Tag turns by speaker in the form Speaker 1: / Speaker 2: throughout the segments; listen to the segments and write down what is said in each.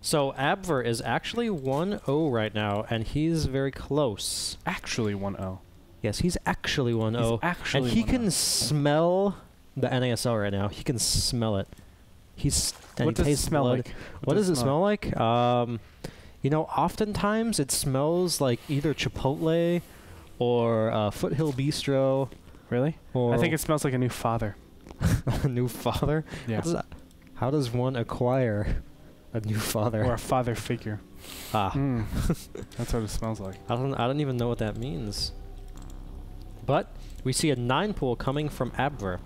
Speaker 1: So Abver is actually 1-0 right now, and he's very close.
Speaker 2: Actually 1-0.
Speaker 1: Yes, he's actually 1-0.
Speaker 2: Actually
Speaker 1: and he
Speaker 2: 1-0.
Speaker 1: can smell the NASL right now. He can smell it.
Speaker 2: What does it smell like?
Speaker 1: What does it smell like? You know, oftentimes it smells like either Chipotle or Foothill Bistro.
Speaker 2: Really?
Speaker 1: Or
Speaker 2: I think it smells like a new father.
Speaker 1: a new father?
Speaker 2: Yeah.
Speaker 1: How does one acquire a new father?
Speaker 2: Or a father figure.
Speaker 1: Ah.
Speaker 2: That's what it smells like.
Speaker 1: I don't even know what that means. But we see a 9 pool coming from Abver.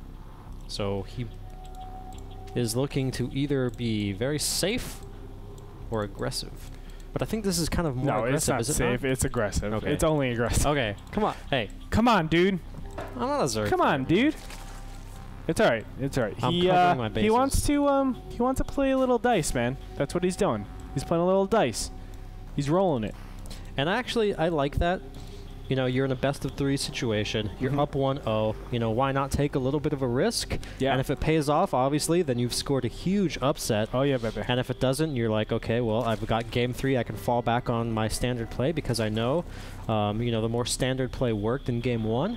Speaker 1: So he is looking to either be very safe or aggressive. But I think this is kind of more aggressive.
Speaker 2: No, it's not safe. It's aggressive.
Speaker 1: Okay.
Speaker 2: It's only aggressive.
Speaker 1: Okay, come on. Hey.
Speaker 2: Come on, dude.
Speaker 1: I'm not a Zerg.
Speaker 2: Come on, dude. It's all right. It's all right.
Speaker 1: I'm covering my bases.
Speaker 2: He wants to play a little dice, man. That's what he's doing. He's playing a little dice. He's rolling it.
Speaker 1: And actually, I like that. You know, you're in a best-of-3 situation. You're up 1-0. You know, why not take a little bit of a risk?
Speaker 2: Yeah.
Speaker 1: And if it pays off, obviously, then you've scored a huge upset.
Speaker 2: Oh, yeah, baby.
Speaker 1: And if it doesn't, you're like, okay, well, I've got game 3. I can fall back on my standard play because I know, you know, the more standard play worked in game 1.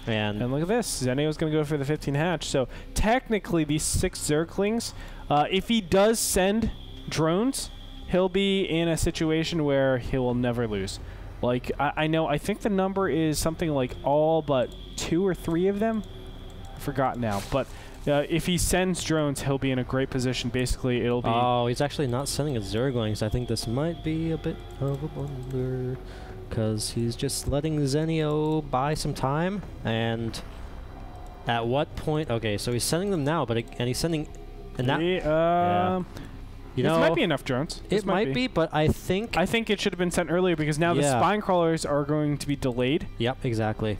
Speaker 1: And
Speaker 2: look at this. Zenio's going to go for the 15 hatch. So, technically, these 6 Zerglings, if he does send drones, he'll be in a situation where he will never lose. Like, I think the number is something like all but 2 or 3 of them. I forgot now. But if he sends drones, he'll be in a great position. Basically, it'll be...
Speaker 1: Oh, he's actually not sending his Zerglings. I think this might be a bit of a blunder. Because he's just letting Zenio buy some time. And at what point... Okay, so he's sending them now, but and he's sending... And that, yeah. You know,
Speaker 2: this might be enough drones.
Speaker 1: It might be, but I think
Speaker 2: it should have been sent earlier because now the spine crawlers are going to be delayed.
Speaker 1: Yep, exactly.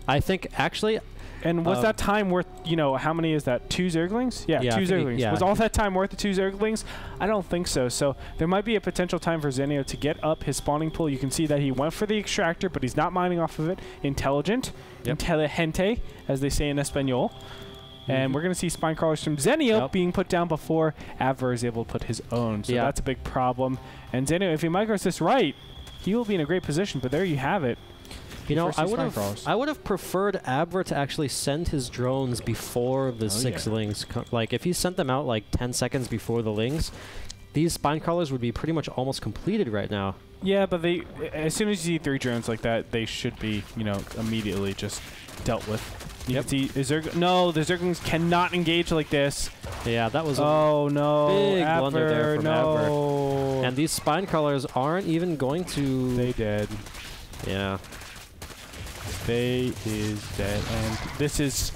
Speaker 1: I think actually.
Speaker 2: And was that time worth? You know, how many is that? 2 Zerglings? Yeah, 2 Zerglings.
Speaker 1: Yeah.
Speaker 2: Was all that time worth the 2 Zerglings? I don't think so. So there might be a potential time for Zenio to get up his spawning pool. You can see that he went for the extractor, but he's not mining off of it. Intelligent, inteligente, as they say in Espanol. And we're going to see spine crawlers from Zenio being put down before Abver is able to put his own. So that's a big problem. And Zenio, if he micros this right, he will be in a great position. But there you have it.
Speaker 1: You know, I would have preferred Abver to actually send his drones before the 6 lings. Like, if he sent them out like 10 seconds before the lings, these spine crawlers would be pretty much almost completed right now.
Speaker 2: Yeah, but they, as soon as you see 3 drones like that, they should be, you know, immediately just dealt with. You can see, no, the Zerglings cannot engage like this.
Speaker 1: Yeah, that was
Speaker 2: big
Speaker 1: blunder there from
Speaker 2: Abver.
Speaker 1: And these spine crawlers aren't even going to...
Speaker 2: They dead.
Speaker 1: Yeah.
Speaker 2: They is dead. And this is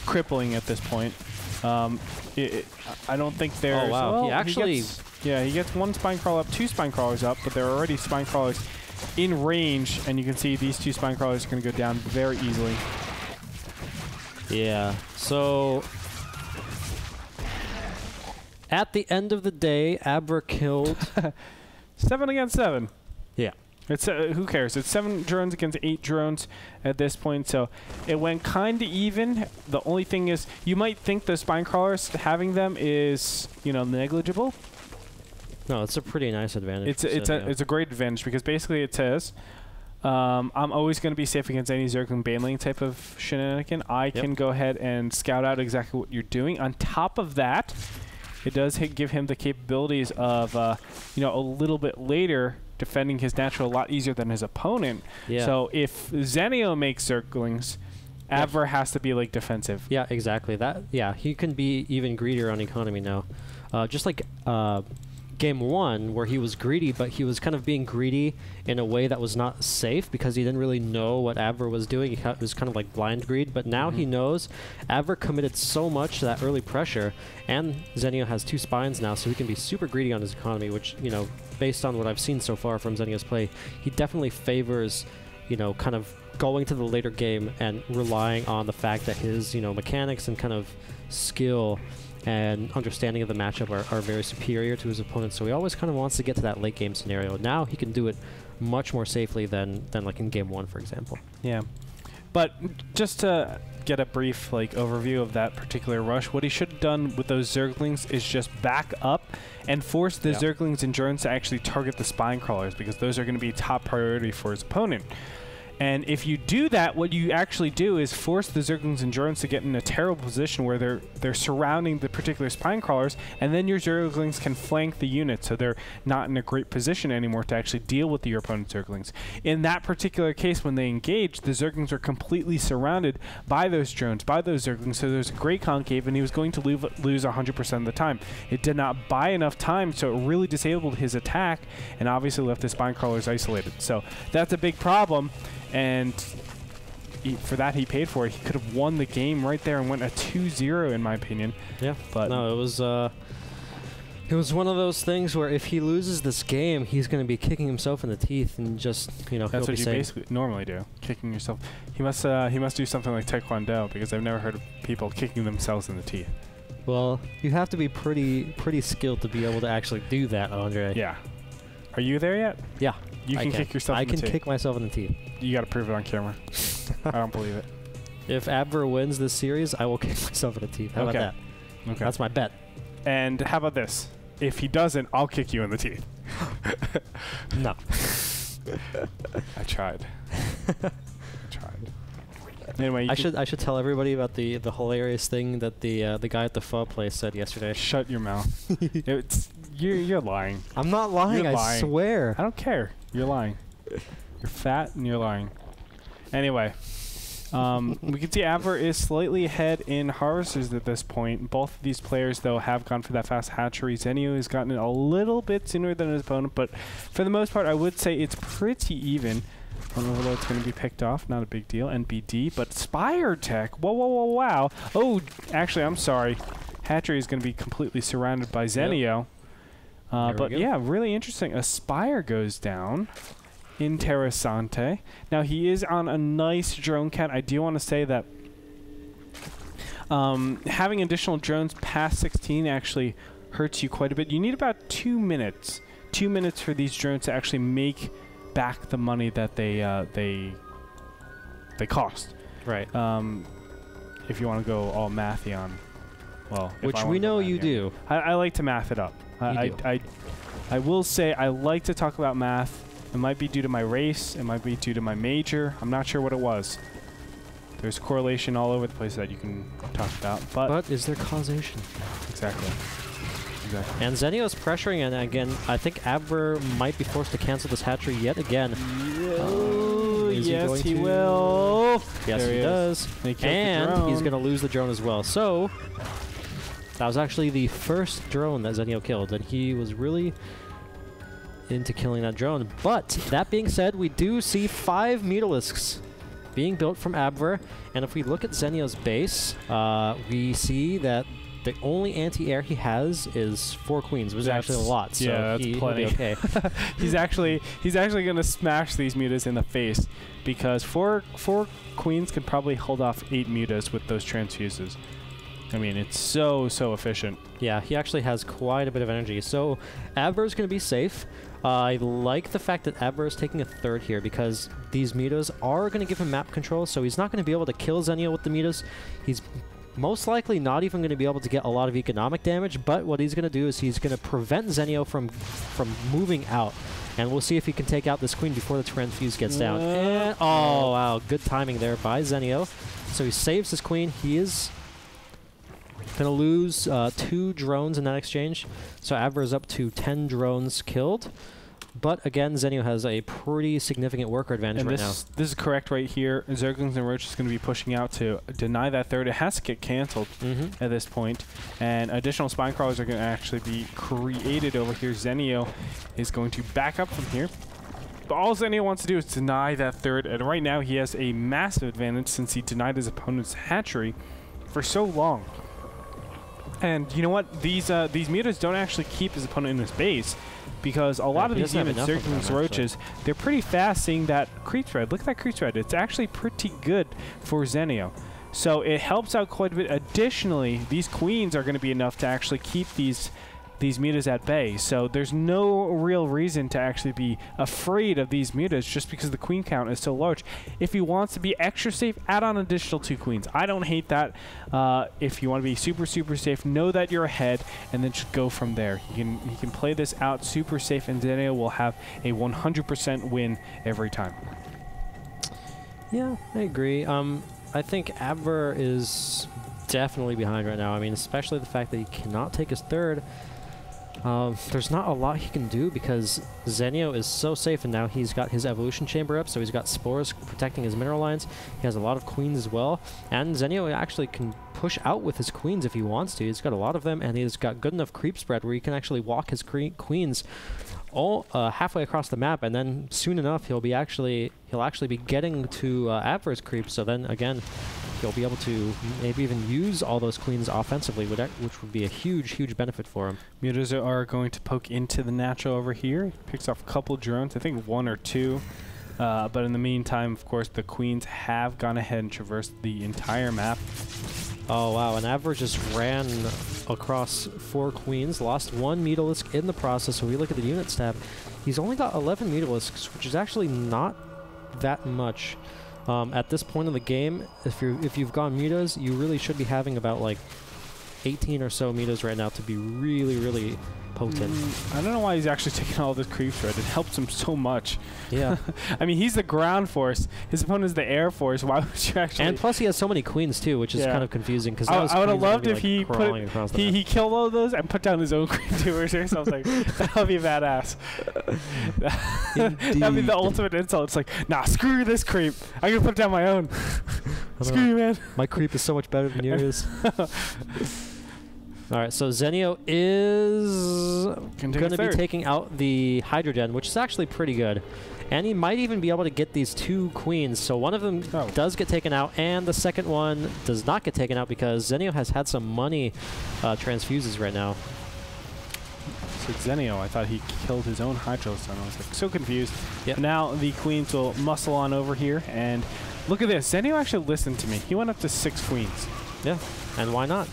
Speaker 2: crippling at this point. I don't think there's...
Speaker 1: Oh, wow.
Speaker 2: Well,
Speaker 1: he actually...
Speaker 2: he gets 1 spine crawler up, 2 spine crawlers up, but there are already spine crawlers in range, and you can see these 2 spine crawlers are going to go down very easily.
Speaker 1: Yeah, so at the end of the day, Abver killed
Speaker 2: 7 against 7.
Speaker 1: Yeah.
Speaker 2: It's who cares? It's 7 drones against 8 drones at this point, so it went kind of even. The only thing is, you might think the spine crawlers, having them is, you know, negligible.
Speaker 1: No, it's a pretty nice advantage.
Speaker 2: It's a great advantage because basically it says, I'm always going to be safe against any Zergling baneling type of shenanigan. I can go ahead and scout out exactly what you're doing. On top of that, it does give him the capabilities of, you know, a little bit later defending his natural a lot easier than his opponent. Yeah. So if Zenio makes Zerglings, Abver has to be like defensive.
Speaker 1: Yeah, exactly. He can be even greedier on economy now. Just like game 1 where he was greedy, but he was kind of being greedy in a way that was not safe because he didn't really know what Abver was doing. It was kind of like blind greed, but now he knows. Abver committed so much to that early pressure, and Zenio has 2 spines now, so he can be super greedy on his economy, which, you know, based on what I've seen so far from Zenio's play, he definitely favors, you know, kind of going to the later game and relying on the fact that his, you know, mechanics and kind of skill and understanding of the matchup are very superior to his opponent, so he always kind of wants to get to that late game scenario. Now he can do it much more safely than like in game 1, for example.
Speaker 2: Yeah. But just to get a brief overview of that particular rush, what he should have done with those Zerglings is just back up and force the Zerglings and drones to actually target the spine crawlers, because those are going to be top priority for his opponent. And if you do that, what you actually do is force the Zerglings and drones to get in a terrible position where they're surrounding the particular spine crawlers, and then your Zerglings can flank the unit, so they're not in a great position anymore to actually deal with your opponent's Zerglings. In that particular case, when they engaged, the Zerglings were completely surrounded by those drones, by those Zerglings, so there's a great concave, and he was going to lose 100% of the time. It did not buy enough time, so it really disabled his attack, and obviously left the spine crawlers isolated. So that's a big problem. And for that, he paid for it. He could have won the game right there and went a 2-0, in my opinion. Yeah,
Speaker 1: but no, it was one of those things where if he loses this game, he's going to be kicking himself in the teeth and just,
Speaker 2: that's what you basically normally do, kicking yourself. He must do something like Taekwondo, because I've never heard of people kicking themselves in the teeth.
Speaker 1: Well, you have to be pretty skilled to be able to actually do that, Andre.
Speaker 2: Yeah. Are you there yet?
Speaker 1: Yeah.
Speaker 2: You can kick yourself in the teeth.
Speaker 1: I can kick myself in the teeth.
Speaker 2: You got to prove it on camera. I don't believe it.
Speaker 1: If Abver wins this series, I will kick myself in the teeth. How about that? Okay. That's my bet.
Speaker 2: And how about this? If he doesn't, I'll kick you in the teeth.
Speaker 1: No.
Speaker 2: I tried. Anyway,
Speaker 1: I should tell everybody about the hilarious thing that the guy at the pho place said yesterday.
Speaker 2: Shut your mouth. You're lying.
Speaker 1: I'm not lying. I swear.
Speaker 2: I don't care. You're lying. You're fat and you're lying. Anyway, we can see Abver is slightly ahead in harvesters at this point. Both of these players, though, have gone for that fast hatchery. Zenio has gotten it a little bit sooner than his opponent, but for the most part, I would say it's pretty even. One overload's going to be picked off. Not a big deal. NBD, but Spire Tech. Whoa, whoa, whoa, wow. Oh, actually, I'm sorry. Hatchery is going to be completely surrounded by Zenio. But yeah, really interesting. A Spire goes down. Interessante. Now, he is on a nice drone count. I do want to say that having additional drones past 16 actually hurts you quite a bit. You need about 2 minutes. 2 minutes for these drones to actually make back the money that they cost.
Speaker 1: Right.
Speaker 2: If you want to go all mathy on, well,
Speaker 1: which we know you do.
Speaker 2: I like to math it up. I will say I like to talk about math. It might be due to my race. It might be due to my major. I'm not sure what it was. There's correlation all over the place that you can talk about.
Speaker 1: But is there causation?
Speaker 2: Exactly.
Speaker 1: And Zenio is pressuring, and again, I think Abver might be forced to cancel this hatchery yet again.
Speaker 2: Yes, he will.
Speaker 1: Yes, he does. And he's going to lose the drone as well. So that was actually the first drone that Zenio killed, and he was really into killing that drone. But that being said, we do see 5 Mutalisks being built from Abver, and if we look at Zenio's base, we see that the only anti-air he has is 4 queens, which is actually a lot. So
Speaker 2: yeah, that's plenty.
Speaker 1: Okay.
Speaker 2: he's actually going to smash these mutas in the face, because 4 queens can probably hold off 8 mutas with those transfuses. I mean, it's so efficient.
Speaker 1: Yeah, he actually has quite a bit of energy. So Abver is going to be safe. I like the fact that Abver is taking a third here, because these mutas are going to give him map control, so he's not going to be able to kill Zenio with the mutas. He's most likely not even going to be able to get a lot of economic damage, but what he's going to do is he's going to prevent Zenio from moving out. And we'll see if he can take out this queen before the transfuse gets down. And, oh, wow. Good timing there by Zenio. So he saves his queen. He is going to lose 2 drones in that exchange. So Abver is up to 10 drones killed. But again, Zenio has a pretty significant worker advantage right now.
Speaker 2: This is correct right here. Zerglings and Roach is going to be pushing out to deny that third. It has to get canceled at this point. And additional spine crawlers are going to actually be created over here. Zenio is going to back up from here. But all Zenio wants to do is deny that third. And right now he has a massive advantage since he denied his opponent's hatchery for so long. And you know what? These mutas don't actually keep his opponent in his base, because a lot of these units, Zerglings, Roaches, they're pretty fast seeing that creep thread. Look at that creep thread. It's actually pretty good for Zenio. So it helps out quite a bit. Additionally, these queens are going to be enough to actually keep these these mutas at bay. So there's no real reason to actually be afraid of these mutas just because the queen count is so large. If he wants to be extra safe, add on additional 2 queens. I don't hate that. If you want to be super, super safe, know that you're ahead and then just go from there. You can play this out super safe, and Zenio will have a 100% win every time.
Speaker 1: Yeah, I agree. I think Abver is definitely behind right now. I mean, especially the fact that he cannot take his third. There's not a lot he can do because Zenio is so safe, and now he's got his evolution chamber up, so he's got spores protecting his mineral lines. He has a lot of queens as well, and Zenio actually can push out with his queens if he wants to. He's got a lot of them, and he's got good enough creep spread where he can actually walk his queens all halfway across the map, and then soon enough he'll actually be getting to Abver's creep. So then again, he'll be able to maybe even use all those queens offensively, which would be a huge benefit for him.
Speaker 2: Mutas are going to poke into the natural over here. Picks off a couple drones, I think 1 or 2. But in the meantime, of course, the queens have gone ahead and traversed the entire map.
Speaker 1: Oh, wow. And Abver just ran across 4 queens, lost 1 Mutalisk in the process. So we look at the units tab. He's only got 11 Mutalisks, which is actually not that much. At this point in the game, if you've gone mutas, you really should be having about like 18 or so mutas right now to be really potent.
Speaker 2: I don't know why he's actually taking all this creep spread. It helps him so much.
Speaker 1: Yeah.
Speaker 2: I mean, he's the ground force. His opponent is the air force. Why would you actually...
Speaker 1: And plus he has so many queens too, which is kind of confusing. Because
Speaker 2: I would have loved if he he killed all of those and put down his own creep tubers here. So I was like, that would be badass. That'd be the ultimate insult. It's like, nah, screw this creep. I'm going to put down my own. Screw you, man.
Speaker 1: My creep is so much better than yours. All right, so Zenio is going to be taking out the Hydrogen, which is actually pretty good. And he might even be able to get these 2 queens. So one of them does get taken out, and the second one does not get taken out because Zenio has had some money transfuses right now.
Speaker 2: So Zenio, I thought he killed his own Hydro Sun. I was like so confused.
Speaker 1: Yep.
Speaker 2: Now the queens will muscle on over here, and look at this. Zenio actually listened to me. He went up to 6 queens.
Speaker 1: Yeah, and why not?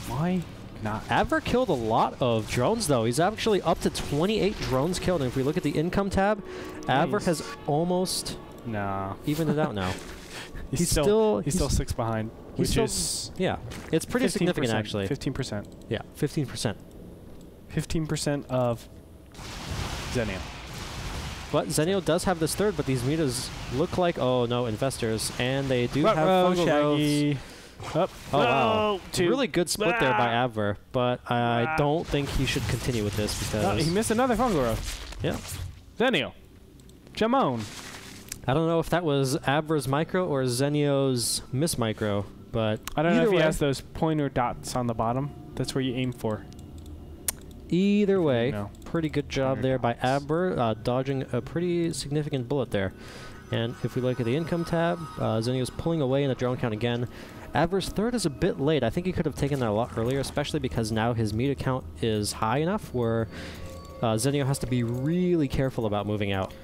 Speaker 2: Why not?
Speaker 1: Abver killed a lot of drones, though. He's actually up to 28 drones killed. And if we look at the income tab, Abver has almost evened it out now.
Speaker 2: he's still 6 behind, which is...
Speaker 1: Yeah, it's pretty significant, actually.
Speaker 2: 15%.
Speaker 1: Yeah, 15%.
Speaker 2: 15% of Zenio.
Speaker 1: But Zenio does have this third, but these mutas look like, oh no, investors. And they do have fungal growths.
Speaker 2: Up.
Speaker 1: Oh, wow. Really good split there by Abver, but I don't think he should continue with this because...
Speaker 2: he missed another fungal growth.
Speaker 1: Yeah.
Speaker 2: Zenio. Jamon.
Speaker 1: I don't know if that was Abver's micro or Zenio's miss micro, but
Speaker 2: I don't know if he has those pointer dots on the bottom. That's where you aim for.
Speaker 1: Either way, pretty good job there by Abver, dodging a pretty significant bullet there. And if we look at the income tab, Zenio's pulling away in the drone count again. Abver's third is a bit late. I think he could have taken that a lot earlier, especially because now his muta count is high enough where Zenio has to be really careful about moving out.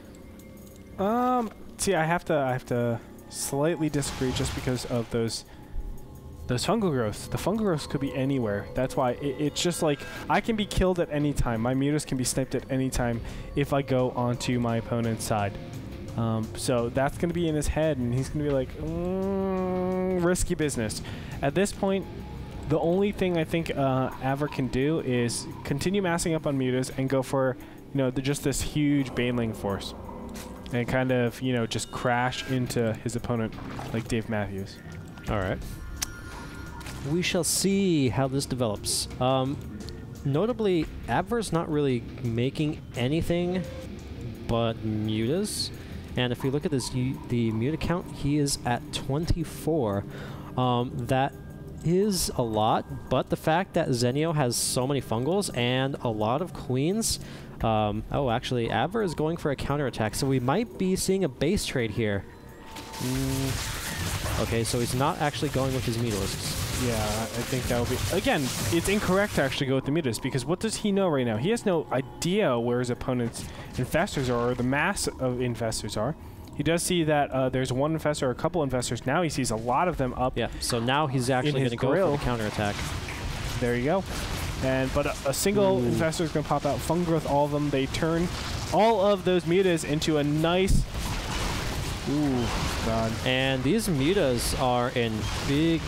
Speaker 2: See, I have to slightly disagree just because of those fungal growths. The fungal growths could be anywhere. That's why it's just like I can be killed at any time. My mutas can be sniped at any time if I go onto my opponent's side. So that's going to be in his head, and he's going to be like, risky business. At this point, the only thing I think Abver can do is continue massing up on mutas and go for, just this huge baneling force. And kind of, just crash into his opponent like Dave Matthews.
Speaker 1: All right. We shall see how this develops. Notably, Abver's not really making anything but mutas. And if we look at this, the muta count, he is at 24. That is a lot, but the fact that Zenio has so many fungals and a lot of queens... oh, actually, Abver is going for a counterattack, so we might be seeing a base trade here. Okay, so he's not actually going with his Mutalisks.
Speaker 2: Yeah, I think that would be... Again, it's incorrect to actually go with the mutas, because what does he know right now? He has no idea where his opponent's infestors are, or the mass of infestors are. He does see that there's one infestor or a couple infestors. Now he sees a lot of them up.
Speaker 1: Yeah, so now he's actually going to go for the counterattack.
Speaker 2: There you go. But a single infestor is going to pop out. Fung growth, all of them. They turn all of those mutas into a nice... Ooh, God.
Speaker 1: And these mutas are in big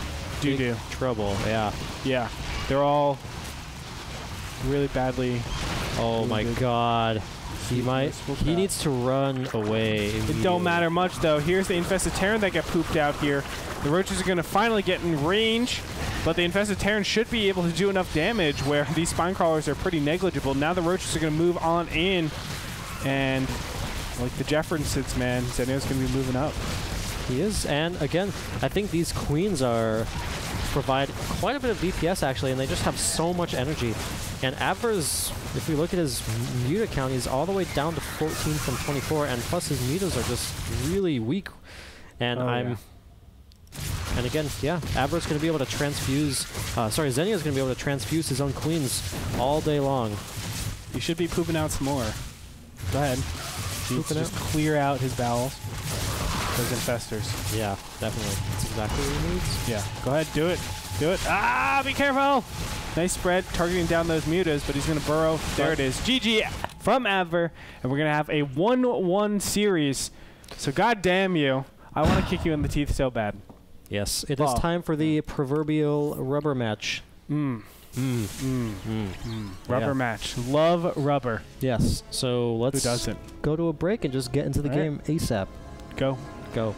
Speaker 1: trouble. Yeah.
Speaker 2: Yeah. They're all really badly...
Speaker 1: Oh my God. He needs to run away.
Speaker 2: It don't matter much, though. Here's the Infested Terran that got pooped out here. The roaches are going to finally get in range, but the Infested Terran should be able to do enough damage where these Spine Crawlers are pretty negligible. Now the roaches are going to move on in, and like the Jeffersons, man, Zenio's going to be moving up.
Speaker 1: He is, and again, I think these queens provide quite a bit of DPS, actually, and they just have so much energy. And Abver's, if we look at his muta count, he's all the way down to 14 from 24, and plus his mutas are just really weak. And and again, yeah, Abver's going to be able to transfuse, Zenio's going to be able to transfuse his own queens all day long.
Speaker 2: He should be pooping out some more. Go ahead. Just clear out his bowels. Those infestors.
Speaker 1: Yeah, definitely. That's exactly what he needs.
Speaker 2: Yeah, go ahead, do it. Do it. Ah, be careful! Nice spread, targeting down those mutas, but he's going to burrow. There it is. GG from Abver, and we're going to have a 1-1 series. So god damn you, I want to kick you in the teeth so bad.
Speaker 1: Yes, it is time for the proverbial rubber match.
Speaker 2: Rubber match. Love rubber.
Speaker 1: Yes, so let's
Speaker 2: Who doesn't?
Speaker 1: go to a break and just get into the game ASAP.
Speaker 2: Go.
Speaker 1: Go.